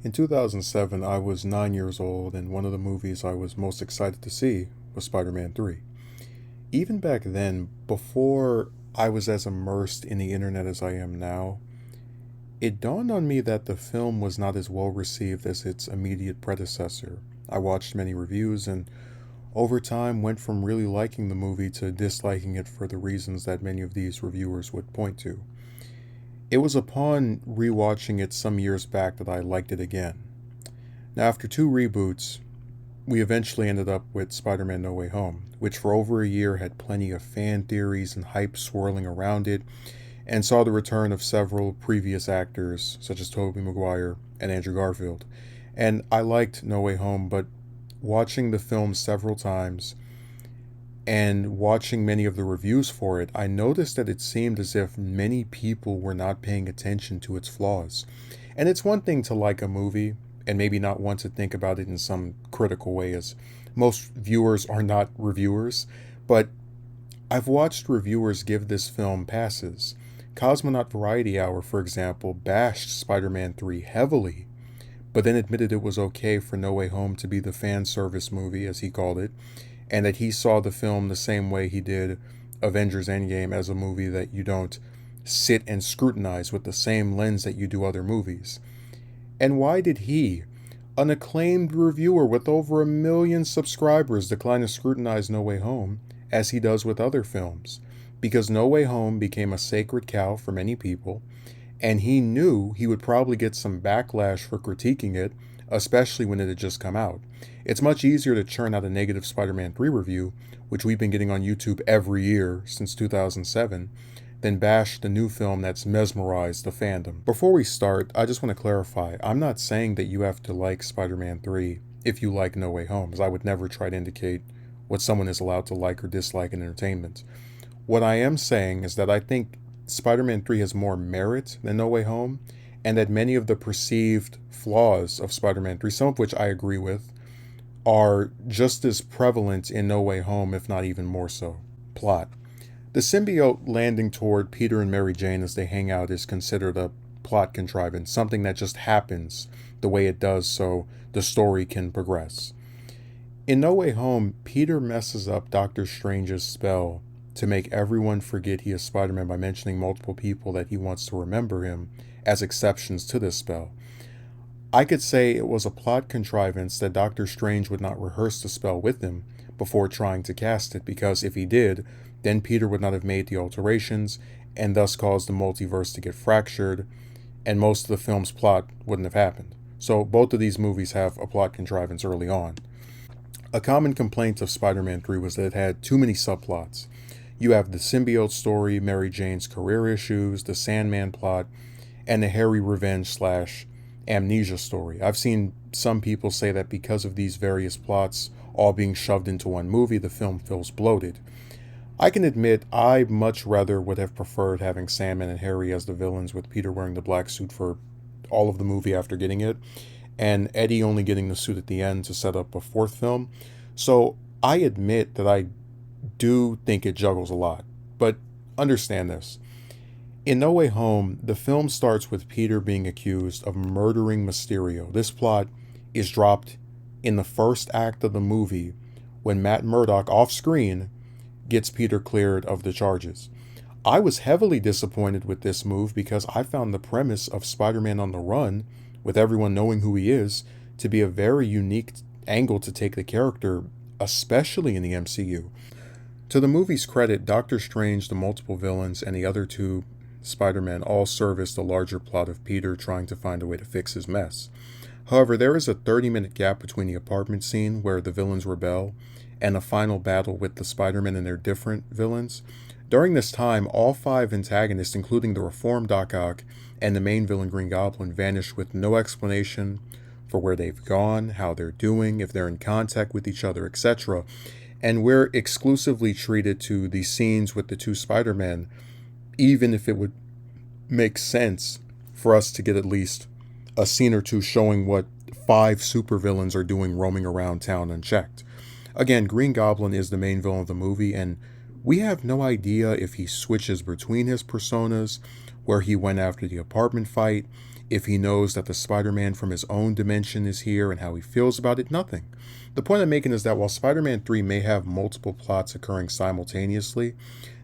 In 2007, I was 9 years old, and one of the movies I was most excited to see was Spider Man 3. Even back then, before I was as immersed in the internet as I am now, it dawned on me that the film was not as well received as its immediate predecessor. I watched many reviews and over time went from really liking the movie to disliking it for the reasons that many of these reviewers would point to. It was upon rewatching it some years back that I liked it again. Now, after two reboots, we eventually ended up with Spider Man No Way Home, which for over a year had plenty of fan theories and hype swirling around it, and saw the return of several previous actors, such as Tobey Maguire and Andrew Garfield. And I liked No Way Home, but watching the film several times and watching many of the reviews for it, I noticed that it seemed as if many people were not paying attention to its flaws. And it's one thing to like a movie and maybe not want to think about it in some critical way, as most viewers are not reviewers, but I've watched reviewers give this film passes. Cosmonaut Variety Hour, for example, bashed Spider Man 3 heavily, but then admitted it was okay for No Way Home to be the fan service movie, as he called it, and that he saw the film the same way he did Avengers Endgame, as a movie that you don't sit and scrutinize with the same lens that you do other movies. And why did he, an acclaimed reviewer with over 1 million subscribers, decline to scrutinize No Way Home as he does with other films? Because No Way Home became a sacred cow for many people, and he knew he would probably get some backlash for critiquing it, especially when it had just come out. It's much easier to churn out a negative Spider Man 3 review, which we've been getting on YouTube every year since 2007, than bash the new film that's mesmerized the fandom. Before we start, I just want to clarify, I'm not saying that you have to like Spider Man 3 if you like No Way Home, as I would never try to indicate what someone is allowed to like or dislike in entertainment. What I am saying is that I think Spider Man 3 has more merit than No Way Home, and that many of the perceived flaws of Spider Man 3, some of which I agree with, are just as prevalent in No Way Home, if not even more so. Plot. The symbiote landing toward Peter and Mary Jane as they hang out is considered a plot contrivance, something that just happens the way it does so the story can progress. In No Way Home, Peter messes up Doctor Strange's spell to make everyone forget he is Spider-Man by mentioning multiple people that he wants to remember him as exceptions to this spell. I could say it was a plot contrivance that Doctor Strange would not rehearse the spell with him before trying to cast it, because if he did, then Peter would not have made the alterations and thus caused the multiverse to get fractured, and most of the film's plot wouldn't have happened. So both of these movies have a plot contrivance early on. A common complaint of Spider-Man 3 was that it had too many subplots. You have the symbiote story, Mary Jane's career issues, the Sandman plot, and the Harry revenge slash amnesia story. I've seen some people say that because of these various plots all being shoved into one movie, the film feels bloated. I can admit I much rather would have preferred having Sandman and Harry as the villains, with Peter wearing the black suit for all of the movie after getting it, and Eddie only getting the suit at the end to set up a fourth film. So I admit that I do think it juggles a lot, but understand this. In No Way Home, the film starts with Peter being accused of murdering Mysterio. This plot is dropped in the first act of the movie when Matt Murdock, off screen, gets Peter cleared of the charges. I was heavily disappointed with this move because I found the premise of Spider-Man on the run, with everyone knowing who he is, to be a very unique angle to take the character, especially in the MCU. To the movie's credit, Doctor Strange, the multiple villains, and the other two Spider-Man all service the larger plot of Peter trying to find a way to fix his mess. However, there is a 30-minute gap between the apartment scene where the villains rebel and the final battle with the Spider-Man and their different villains. During this time, all five antagonists, including the reformed Doc Ock and the main villain Green Goblin, vanish with no explanation for where they've gone, how they're doing, if they're in contact with each other, etc. And we're exclusively treated to the scenes with the two Spider-Men, even if it would make sense for us to get at least a scene or two showing what five supervillains are doing roaming around town unchecked. Again, Green Goblin is the main villain of the movie, and we have no idea if he switches between his personas, where he went after the apartment fight, If he knows that the Spider-Man from his own dimension is here and how he feels about it, nothing. The point I'm making is that while Spider-Man 3 may have multiple plots occurring simultaneously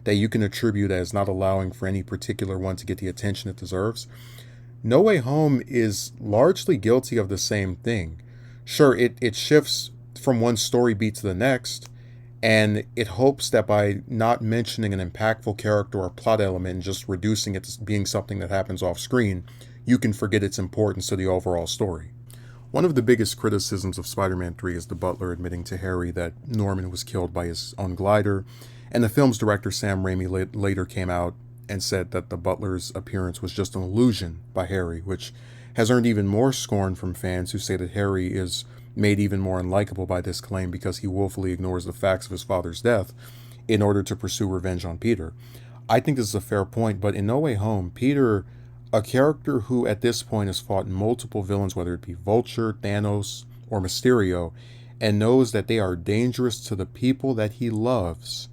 that you can attribute as not allowing for any particular one to get the attention it deserves, No Way Home is largely guilty of the same thing. Sure, it shifts from one story beat to the next, and it hopes that by not mentioning an impactful character or plot element and just reducing it to being something that happens off screen, you can forget its importance to the overall story. One of the biggest criticisms of Spider-Man 3 is the butler admitting to Harry that Norman was killed by his own glider, and the film's director Sam Raimi later came out and said that the butler's appearance was just an illusion by Harry, which has earned even more scorn from fans who say that Harry is made even more unlikable by this claim because he willfully ignores the facts of his father's death in order to pursue revenge on Peter. I think this is a fair point, but in No Way Home, Peter, a character who at this point has fought multiple villains, whether it be Vulture, Thanos, or Mysterio, and knows that they are dangerous to the people that he loves,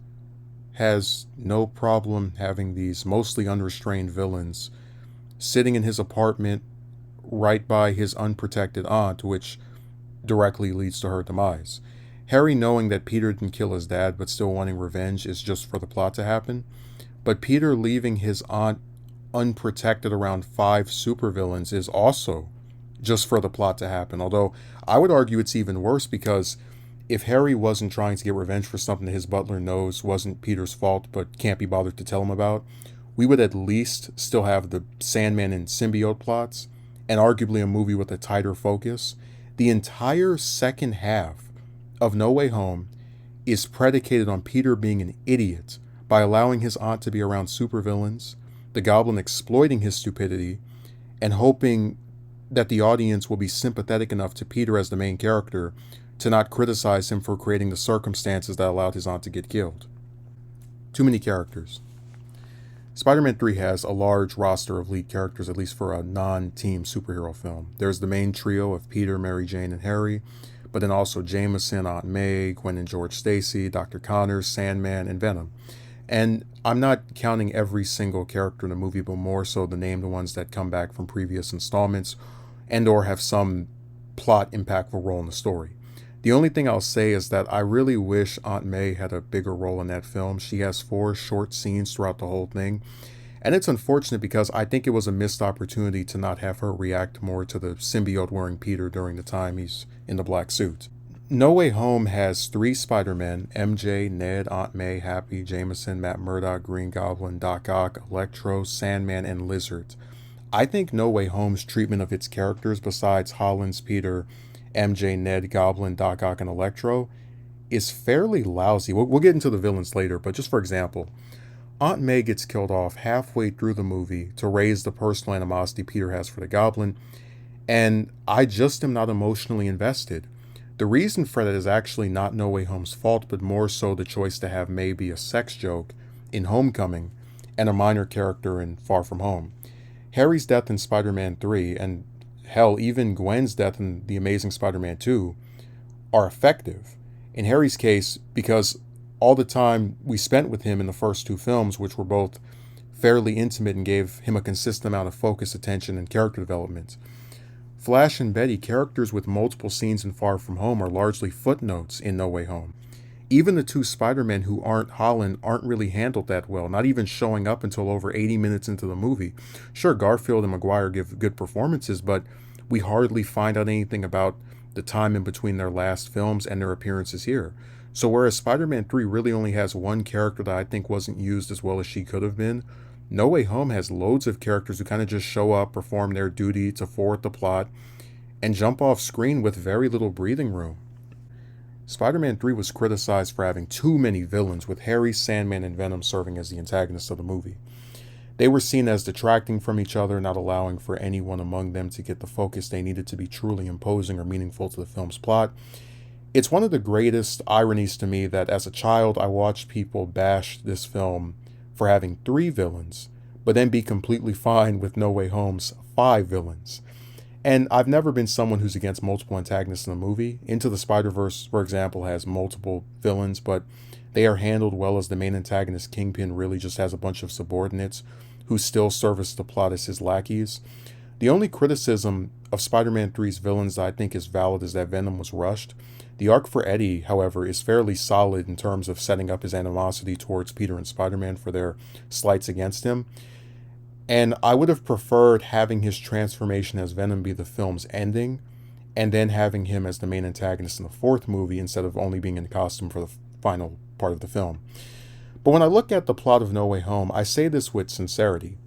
has no problem having these mostly unrestrained villains sitting in his apartment right by his unprotected aunt, which directly leads to her demise. Harry knowing that Peter didn't kill his dad but still wanting revenge is just for the plot to happen. But Peter leaving his aunt unprotected around 5 supervillains is also just for the plot to happen. Although I would argue it's even worse because if Harry wasn't trying to get revenge for something that his butler knows wasn't Peter's fault but can't be bothered to tell him about, we would at least still have the Sandman and symbiote plots and arguably a movie with a tighter focus. The entire second half of No Way Home is predicated on Peter being an idiot by allowing his aunt to be around supervillains, the Goblin exploiting his stupidity, and hoping that the audience will be sympathetic enough to Peter as the main character to not criticize him for creating the circumstances that allowed his aunt to get killed. Too many characters. Spider-Man 3 has a large roster of lead characters, at least for a non-team superhero film. There's the main trio of Peter, Mary Jane, and Harry, but then also Jameson, Aunt May, Gwen and George Stacy, Dr. Connors, Sandman, and Venom. And I'm not counting every single character in the movie, but more so the named ones that come back from previous installments and or have some plot impactful role in the story. The only thing I'll say is that I really wish Aunt May had a bigger role in that film. She has 4 short scenes throughout the whole thing, and it's unfortunate because I think it was a missed opportunity to not have her react more to the symbiote wearing Peter during the time he's in the black suit. No Way Home has 3 Spider-Men: MJ, Ned, Aunt May, Happy, Jameson, Matt Murdock, Green Goblin, Doc Ock, Electro, Sandman, and Lizard. I think No Way Home's treatment of its characters besides Holland's Peter, MJ, Ned, Goblin, Doc Ock, and Electro is fairly lousy. We'll get into the villains later, but just for example, Aunt May gets killed off halfway through the movie to raise the personal animosity Peter has for the Goblin, and I just am not emotionally invested. The reason for that is actually not No Way Home's fault, but more so the choice to have May be a sex joke in Homecoming and a minor character in Far From Home. Harry's death in Spider-Man 3, and hell, even Gwen's death in The Amazing Spider-Man 2, are effective. In Harry's case, because all the time we spent with him in the first 2 films, which were both fairly intimate and gave him a consistent amount of focus, attention, and character development. Flash and Betty, characters with multiple scenes in Far From Home, are largely footnotes in No Way Home. Even the 2 Spider-Men who aren't Holland aren't really handled that well, not even showing up until over 80 minutes into the movie. Sure, Garfield and Maguire give good performances, but we hardly find out anything about the time in between their last films and their appearances here. So whereas Spider-Man 3 really only has 1 character that I think wasn't used as well as she could have been, No Way Home has loads of characters who kind of just show up, perform their duty to forward the plot, and jump off screen with very little breathing room. Spider-Man 3 was criticized for having too many villains, with Harry, Sandman, and Venom serving as the antagonists of the movie. They were seen as detracting from each other, not allowing for anyone among them to get the focus they needed to be truly imposing or meaningful to the film's plot. It's one of the greatest ironies to me that as a child I watched people bash this film for having 3 villains, but then be completely fine with No Way Home's 5 villains. And I've never been someone who's against multiple antagonists in a movie. Into the Spider-Verse, for example, has multiple villains, but they are handled well, as the main antagonist, Kingpin, really just has a bunch of subordinates who still service the plot as his lackeys. The only criticism of Spider-Man 3's villains that I think is valid is that Venom was rushed. The arc for Eddie, however, is fairly solid in terms of setting up his animosity towards Peter and Spider-Man for their slights against him. And I would have preferred having his transformation as Venom be the film's ending, and then having him as the main antagonist in the fourth movie instead of only being in costume for the final part of the film. But when I look at the plot of No Way Home, I say this with sincerity.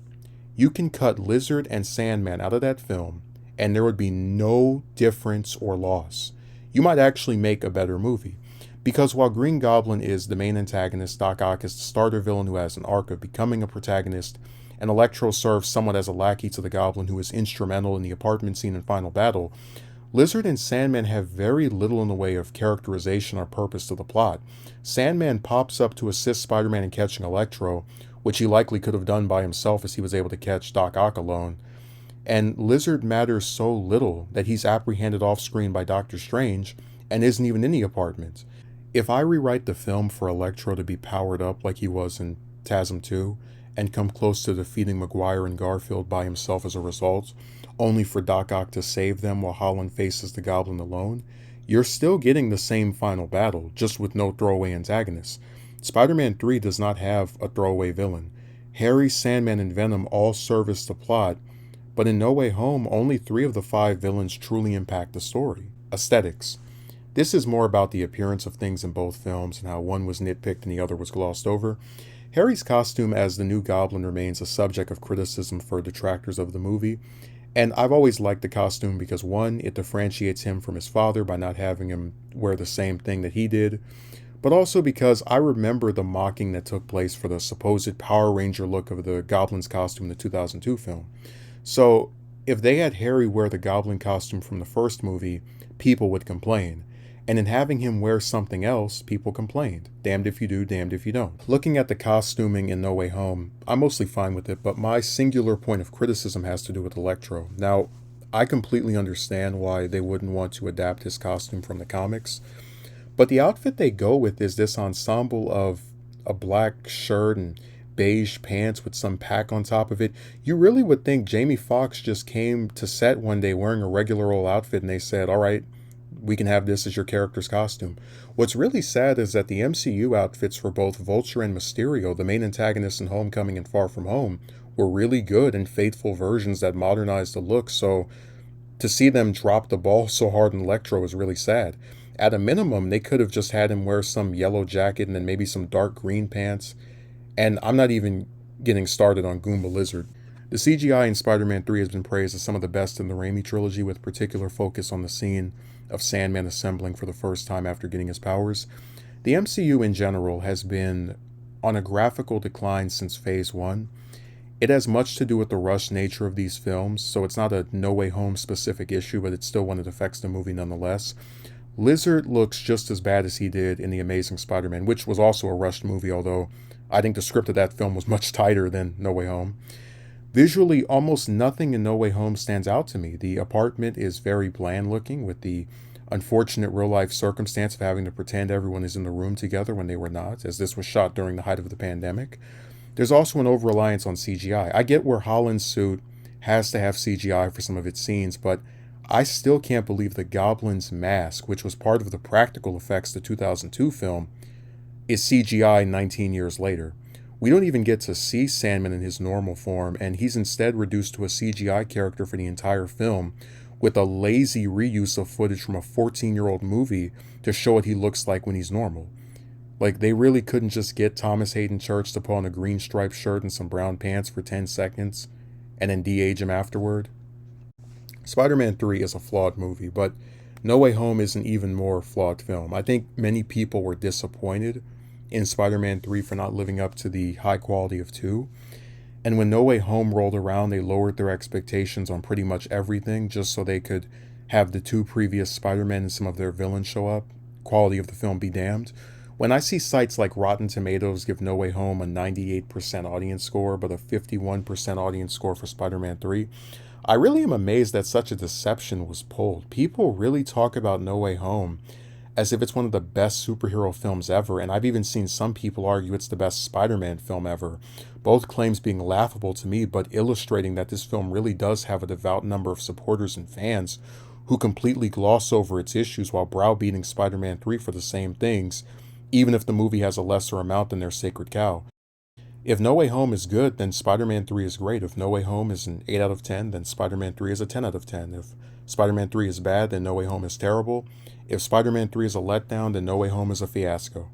You can cut Lizard and Sandman out of that film, and there would be no difference or loss. You might actually make a better movie. Because while Green Goblin is the main antagonist, Doc Ock is the starter villain who has an arc of becoming a protagonist, and Electro serves somewhat as a lackey to the Goblin who is instrumental in the apartment scene and final battle, Lizard and Sandman have very little in the way of characterization or purpose to the plot. Sandman pops up to assist Spider-Man in catching Electro, which he likely could have done by himself as he was able to catch Doc Ock alone. And Lizard matters so little that he's apprehended off-screen by Doctor Strange and isn't even in the apartment. If I rewrite the film for Electro to be powered up like he was in TASM 2, and come close to defeating Maguire and Garfield by himself as a result, only for Doc Ock to save them while Holland faces the Goblin alone, you're still getting the same final battle, just with no throwaway antagonists. Spider-Man 3 does not have a throwaway villain. Harry, Sandman, and Venom all service the plot, but in No Way Home, only 3 of the 5 villains truly impact the story. Aesthetics. This is more about the appearance of things in both films and how one was nitpicked and the other was glossed over. Harry's costume as the new Goblin remains a subject of criticism for detractors of the movie, and I've always liked the costume because 1, it differentiates him from his father by not having him wear the same thing that he did, but also because I remember the mocking that took place for the supposed Power Ranger look of the Goblin's costume in the 2002 film. So, if they had Harry wear the Goblin costume from the first movie, people would complain. And in having him wear something else, people complained. Damned if you do, damned if you don't. Looking at the costuming in No Way Home, I'm mostly fine with it, but my singular point of criticism has to do with Electro. Now, I completely understand why they wouldn't want to adapt his costume from the comics, but the outfit they go with is this ensemble of a black shirt and beige pants with some pack on top of it. You really would think Jamie Foxx just came to set one day wearing a regular old outfit and they said, all right, we can have this as your character's costume. What's really sad is that the MCU outfits for both Vulture and Mysterio, the main antagonists in Homecoming and Far From Home, were really good and faithful versions that modernized the look, so to see them drop the ball so hard in Electro is really sad. At a minimum, they could have just had him wear some yellow jacket and then maybe some dark green pants, and I'm not even getting started on Goomba Lizard. The CGI in Spider-Man 3 has been praised as some of the best in the Raimi trilogy, with particular focus on the scene of Sandman assembling for the first time after getting his powers. The MCU in general has been on a graphical decline since Phase 1. It has much to do with the rushed nature of these films, so it's not a No Way Home specific issue, but it's still one that affects the movie nonetheless. Lizard looks just as bad as he did in The Amazing Spider-Man, which was also a rushed movie, although I think the script of that film was much tighter than No Way Home. Visually, almost nothing in No Way Home stands out to me. The apartment is very bland looking, with the unfortunate real-life circumstance of having to pretend everyone is in the room together when they were not, as this was shot during the height of the pandemic. There's also an over-reliance on CGI. I get where Holland's suit has to have CGI for some of its scenes, but I still can't believe the Goblin's mask, which was part of the practical effects of the 2002 film, is CGI 19 years later. We don't even get to see Sandman in his normal form, and he's instead reduced to a CGI character for the entire film, with a lazy reuse of footage from a 14-year-old movie to show what he looks like when he's normal. Like, they really couldn't just get Thomas Hayden Church to put on a green striped shirt and some brown pants for 10 seconds, and then de-age him afterward? Spider-Man 3 is a flawed movie, but No Way Home is an even more flawed film. I think many people were disappointed in Spider-Man 3 for not living up to the high quality of 2. And when No Way Home rolled around, they lowered their expectations on pretty much everything just so they could have the 2 previous Spider-Men and some of their villains show up. Quality of the film be damned. When I see sites like Rotten Tomatoes give No Way Home a 98% audience score, but a 51% audience score for Spider-Man 3, I really am amazed that such a deception was pulled. People really talk about No Way Home as if it's one of the best superhero films ever, and I've even seen some people argue it's the best Spider-Man film ever. Both claims being laughable to me, but illustrating that this film really does have a devout number of supporters and fans who completely gloss over its issues while browbeating Spider-Man 3 for the same things, even if the movie has a lesser amount than their sacred cow. If No Way Home is good, then Spider-Man 3 is great. If No Way Home is an 8 out of 10, then Spider-Man 3 is a 10 out of 10. If Spider-Man 3 is bad, then No Way Home is terrible. If Spider-Man 3 is a letdown, then No Way Home is a fiasco.